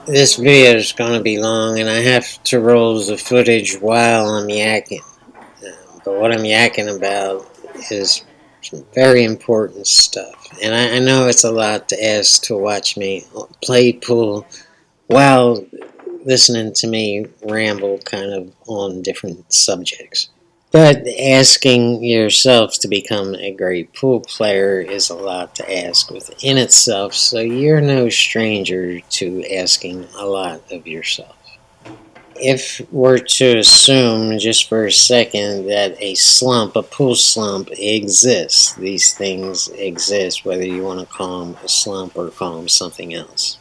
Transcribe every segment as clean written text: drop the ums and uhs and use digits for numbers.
This video is going to be long, and I have to roll the footage while I'm yakking. But what I'm yakking about is some very important stuff. And I know it's a lot to ask to watch me play pool while listening to me ramble kind of on different subjects. But asking yourself to become a great pool player is a lot to ask within itself, so you're no stranger to asking a lot of yourself. If we're to assume just for a second that a slump, a pool slump, exists, these things exist, whether you want to call them a slump or call them something else.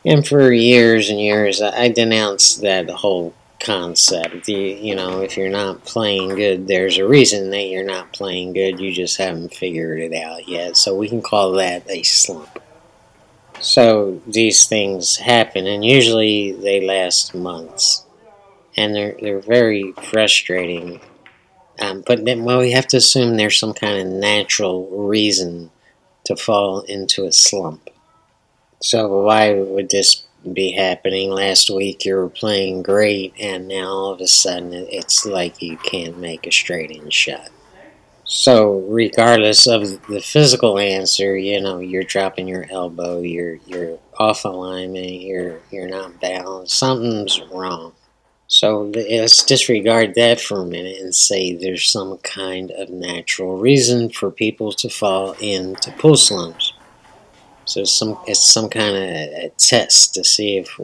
And for years and years, I denounced that whole concept. If you're not playing good, there's a reason that you're not playing good. You just haven't figured it out yet. So we can call that a slump. So these things happen, and usually they last months. And they're very frustrating. But then, we have to assume there's some kind of natural reason to fall into a slump. So why would this be happening? Last week you were playing great, and now all of a sudden it's like you can't make a straight-in shot. So regardless of the physical answer, you're dropping your elbow, you're off alignment, you're not balanced, something's wrong. So let's disregard that for a minute and say there's some kind of natural reason for people to fall into pool slumps. So it's some kind of a test to see if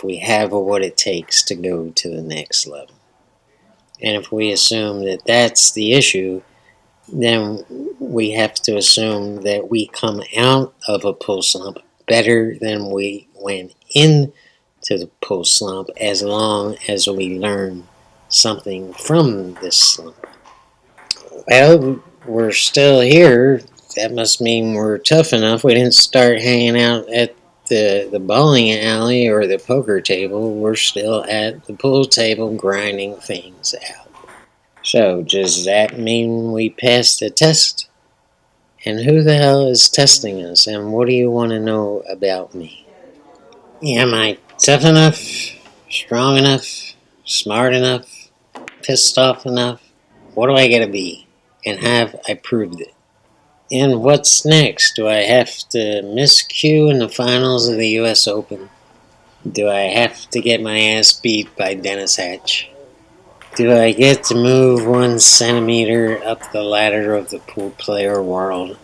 we have what it takes to go to the next level. And if we assume that that's the issue, then we have to assume that we come out of a pool slump better than we went into the pool slump, as long as we learn something from this slump. Well, we're still here. That must mean we're tough enough. We didn't start hanging out at the bowling alley or the poker table. We're still at the pool table grinding things out. So, does that mean we passed the test? And who the hell is testing us? And what do you want to know about me? Am I tough enough? Strong enough? Smart enough? Pissed off enough? What do I gotta be? And have I proved it? And what's next? Do I have to miss Q in the finals of the US Open? Do I have to get my ass beat by Dennis Hatch? Do I get to move 1 centimeter up the ladder of the pool player world?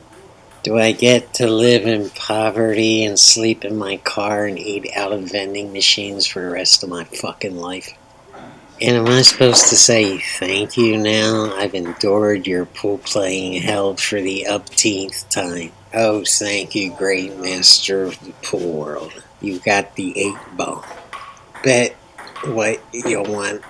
Do I get to live in poverty and sleep in my car and eat out of vending machines for the rest of my fucking life? And am I supposed to say thank you now? I've endured your pool playing hell for the upteenth time. Oh, thank you, great master of the pool world. You got the 8-ball. Bet what you want.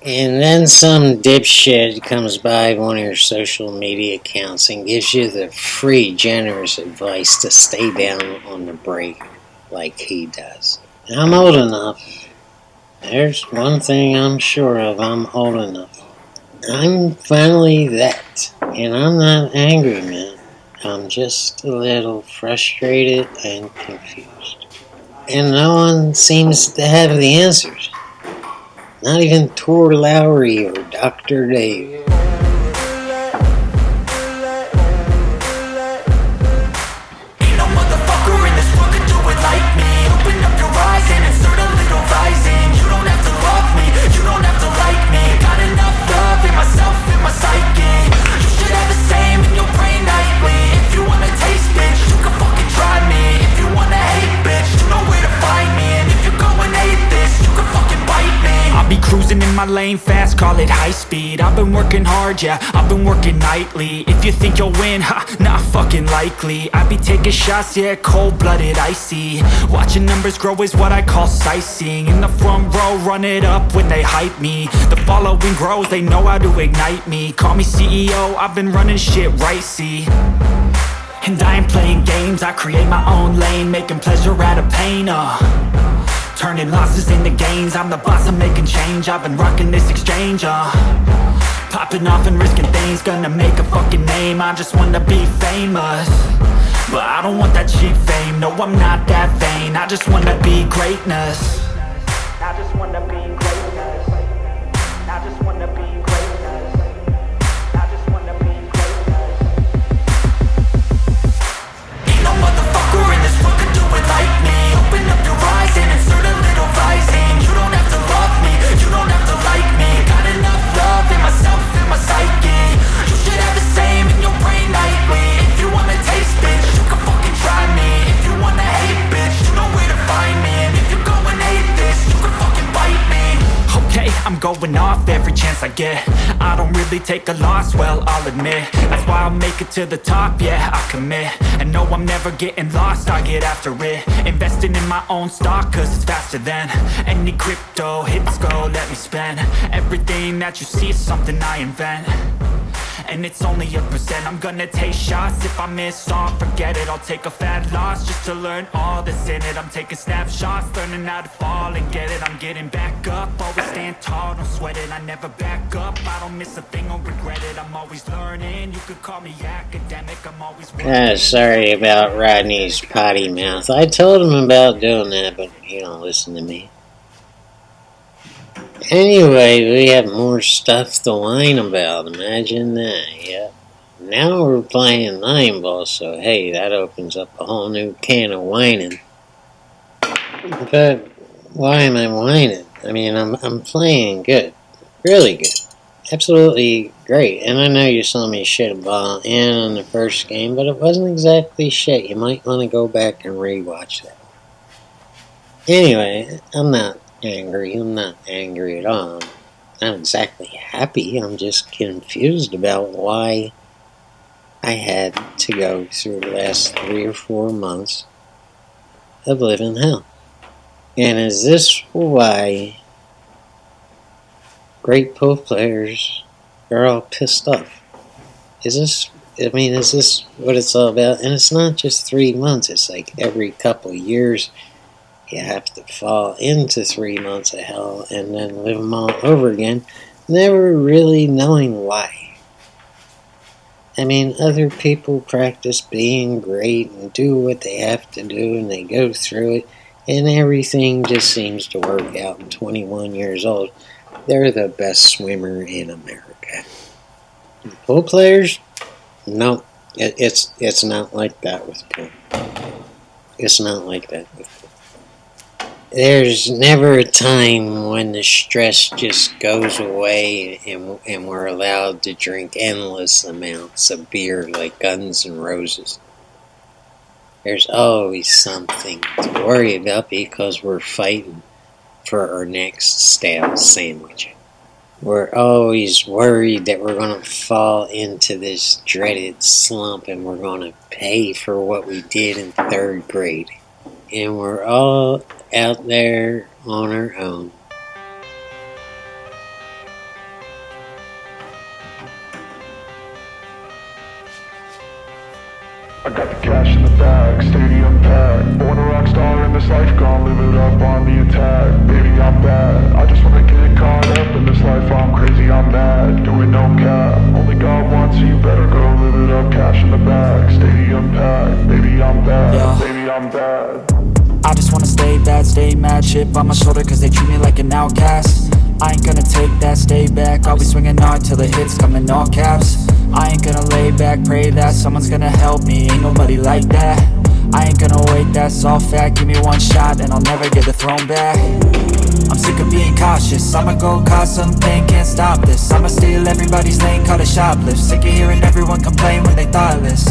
And then some dipshit comes by one of your social media accounts and gives you the free, generous advice to stay down on the break like he does. And I'm old enough. There's one thing I'm sure of, I'm old enough. I'm finally that, and I'm not angry, man. I'm just a little frustrated and confused. And no one seems to have the answers. Not even Tor Lowry or Dr. Dave. Cruising in my lane fast, call it high speed. I've been working hard, yeah, I've been working nightly. If you think you'll win, not fucking likely. I be taking shots, yeah, cold-blooded, icy. Watching numbers grow is what I call sightseeing. In the front row, run it up when they hype me. The following grows, they know how to ignite me. Call me CEO, I've been running shit right, see. And I ain't playing games, I create my own lane, making pleasure out of pain, turning losses into gains. I'm the boss, I'm making change. I've been rocking this exchange, popping off and risking things. Gonna make a fucking name, I just wanna be famous. But I don't want that cheap fame, no I'm not that vain. I just wanna be greatness. I just wanna be greatness. I just wanna be greatness. I just wanna be greatness. Ain't no motherfucker in this world could do it like me. Open up your eyes and insert a little rising. You don't have to love me, you don't have to like me. Got enough love in myself and my psyche. You should have the same in your brain nightly. If you wanna taste, bitch, you can fucking try me. If you wanna hate, bitch, you know where to find me. And if you go and hate this, you can fucking bite me. Okay, I'm going off every chance I get. I don't really take a loss, well, I'll admit. That's why I'll make it to the top, yeah, I commit. And no, I'm never getting lost, I get after it. Investing in my own stock, cause it's faster than any crypto hits go, let me spend. Everything that you see is something I invent. And it's only a percent. I'm gonna take shots. If I miss all, forget it. I'll take a fat loss just to learn all that's in it. I'm taking snapshots, learning how to fall and get it. I'm getting back up, always stand tall, don't sweat it. I never back up, I don't miss a thing or regret it. I'm always learning, you could call me academic. I'm always sorry about Rodney's potty mouth. I told him about doing that, but he don't listen to me. Anyway, we have more stuff to whine about. Imagine that, yeah. Now we're playing 9 ball, so hey, that opens up a whole new can of whining. But why am I whining? I mean, I'm playing good. Really good. Absolutely great. And I know you saw me shit a ball in the first game, but it wasn't exactly shit. You might want to go back and rewatch that. Anyway, I'm not angry. I'm not angry at all. I'm not exactly happy. I'm just confused about why I had to go through the last 3 or 4 months of living hell. And is this why great pool players are all pissed off? Is this what it's all about? And it's not just 3 months. It's like every couple of years you have to fall into 3 months of hell and then live them all over again, never really knowing why. I mean, other people practice being great and do what they have to do, and they go through it, and everything just seems to work out. And 21 years old, they're the best swimmer in America. Pool players? No, it's not like that with pool. It's not like that with pool. There's never a time when the stress just goes away and we're allowed to drink endless amounts of beer like Guns N' Roses. There's always something to worry about because we're fighting for our next stale sandwich. We're always worried that we're going to fall into this dreaded slump and we're going to pay for what we did in 3rd grade. And we're all out there on our own. I got the cash in the bag, stadium packed. Born a rock star in this life, gonna live it up on the attack. Baby, I'm bad, I just wanna get caught up in this life. I'm crazy, I'm mad, doing no cap. Only God wants, so you better go live it up. Cash in the bag, stadium packed. Baby, I'm bad, yeah. Baby, I'm bad. I just wanna stay bad, stay mad, chip on my shoulder cause they treat me like an outcast. I ain't gonna take that, stay back, I'll be swinging hard till the hits come in all caps. I ain't gonna lay back, pray that someone's gonna help me, ain't nobody like that. I ain't gonna wait, that's all fact, give me one shot and I'll never get the throne back. I'm sick of being cautious, I'ma go cause something, can't stop this. I'ma steal everybody's lane, call it shoplift. Sick of hearing everyone complain when they thoughtless.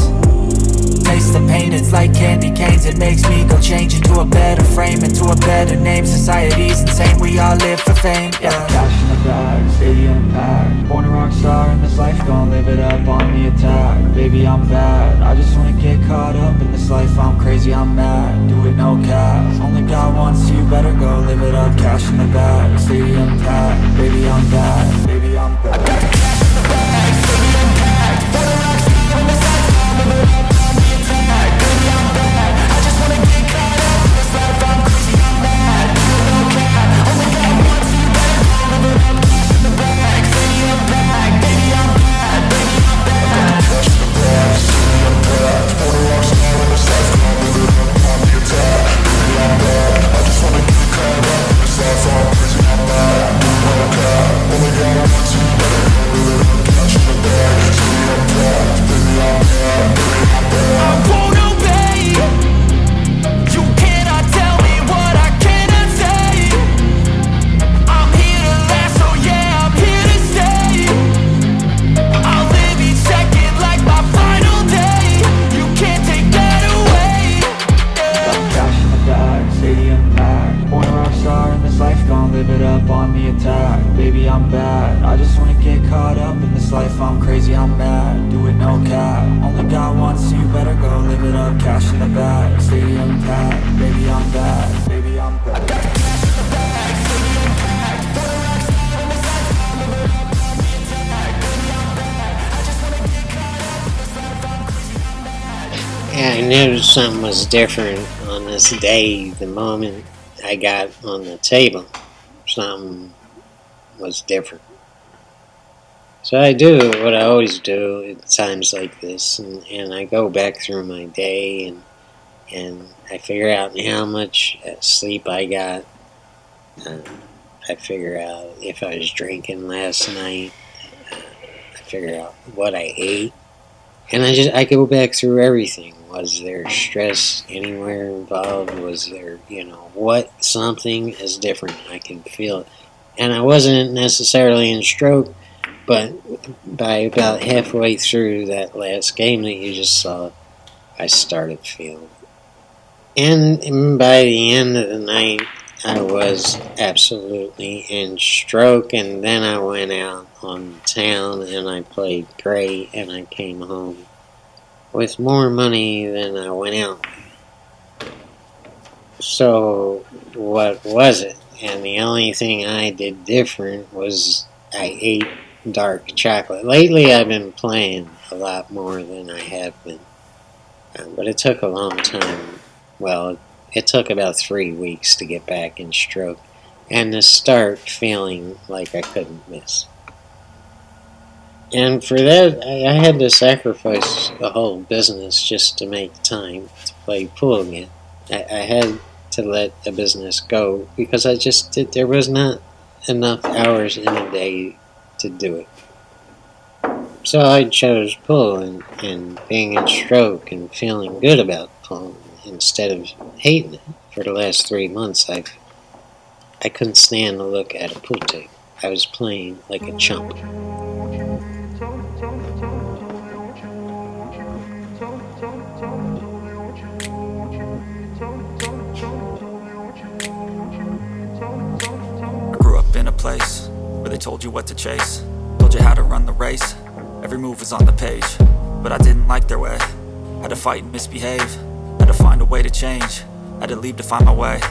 Taste the pain, it's like candy canes. It makes me go change into a better frame, into a better name. Society's insane, we all live for fame, yeah. Cash in the bag, stadium packed. Born a rock star in this life, gon' live it up on the attack. Baby, I'm bad, I just wanna get caught up in this life. I'm crazy, I'm mad, do it no cap. Only God wants, you better go live it up. Cash in the bag, stadium packed. Baby, I'm bad, baby, I'm bad. I got the cash in the bag, stadium packed. Born a rock star in this life, gon' live it up. Born a rock star in life, I'm crazy, I'm mad, do it no cap. Only got one, so you better go live it up. Cash in the bag, stadium packed. Baby, I'm bad, baby, I'm bad. I got cash in the bag, stadium packed. For the rocks on the side, I'm living up on the attack. Baby, I'm bad, I just wanna get caught up in this life, I'm crazy, I'm mad. Yeah, I knew something was different on this day the moment I got on the table. Something was different. So I do what I always do at times like this, and I go back through my day and I figure out how much sleep I got. I figure out if I was drinking last night. I figure out what I ate, and I go back through everything. Was there stress anywhere involved? Was there, what something is different? I can feel it, and I wasn't necessarily in stroke. But by about halfway through that last game that you just saw, I started feeling it. And by the end of the night, I was absolutely in stroke. And then I went out on town and I played great. And I came home with more money than I went out. So what was it? And the only thing I did different was I ate dark chocolate. Lately I've been playing a lot more than I have been. But it took a long time. Well, it took about 3 weeks to get back in stroke and to start feeling like I couldn't miss. And for that, I had to sacrifice the whole business just to make time to play pool again. I had to let the business go because there was not enough hours in a day to do it. So I chose pool and being in stroke and feeling good about pool instead of hating it. For the last 3 months, I couldn't stand to look at a pool table. I was playing like a chump. I grew up in a place where they told you what to chase, told you how to run the race. Every move was on the page, but I didn't like their way. Had to fight and misbehave, had to find a way to change, had to leave to find my way.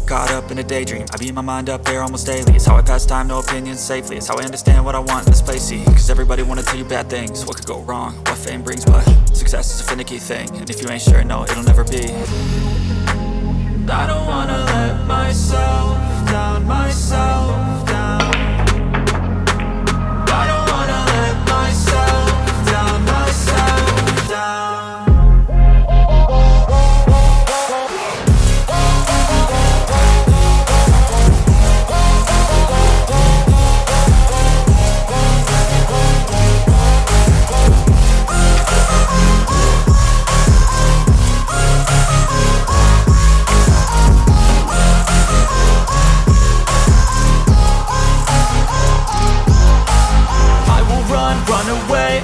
Caught up in a daydream, I beat my mind up there almost daily. It's how I pass time, no opinions safely. It's how I understand what I want in this place, see. Cause everybody wanna tell you bad things, what could go wrong, what fame brings. But success is a finicky thing, and if you ain't sure, no, it'll never be. I don't wanna let myself down, myself down. I don't wanna let myself down, myself down.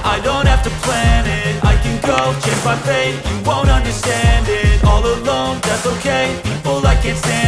I don't have to plan it, I can go change my fate. You won't understand it, all alone, that's okay. People I can't stand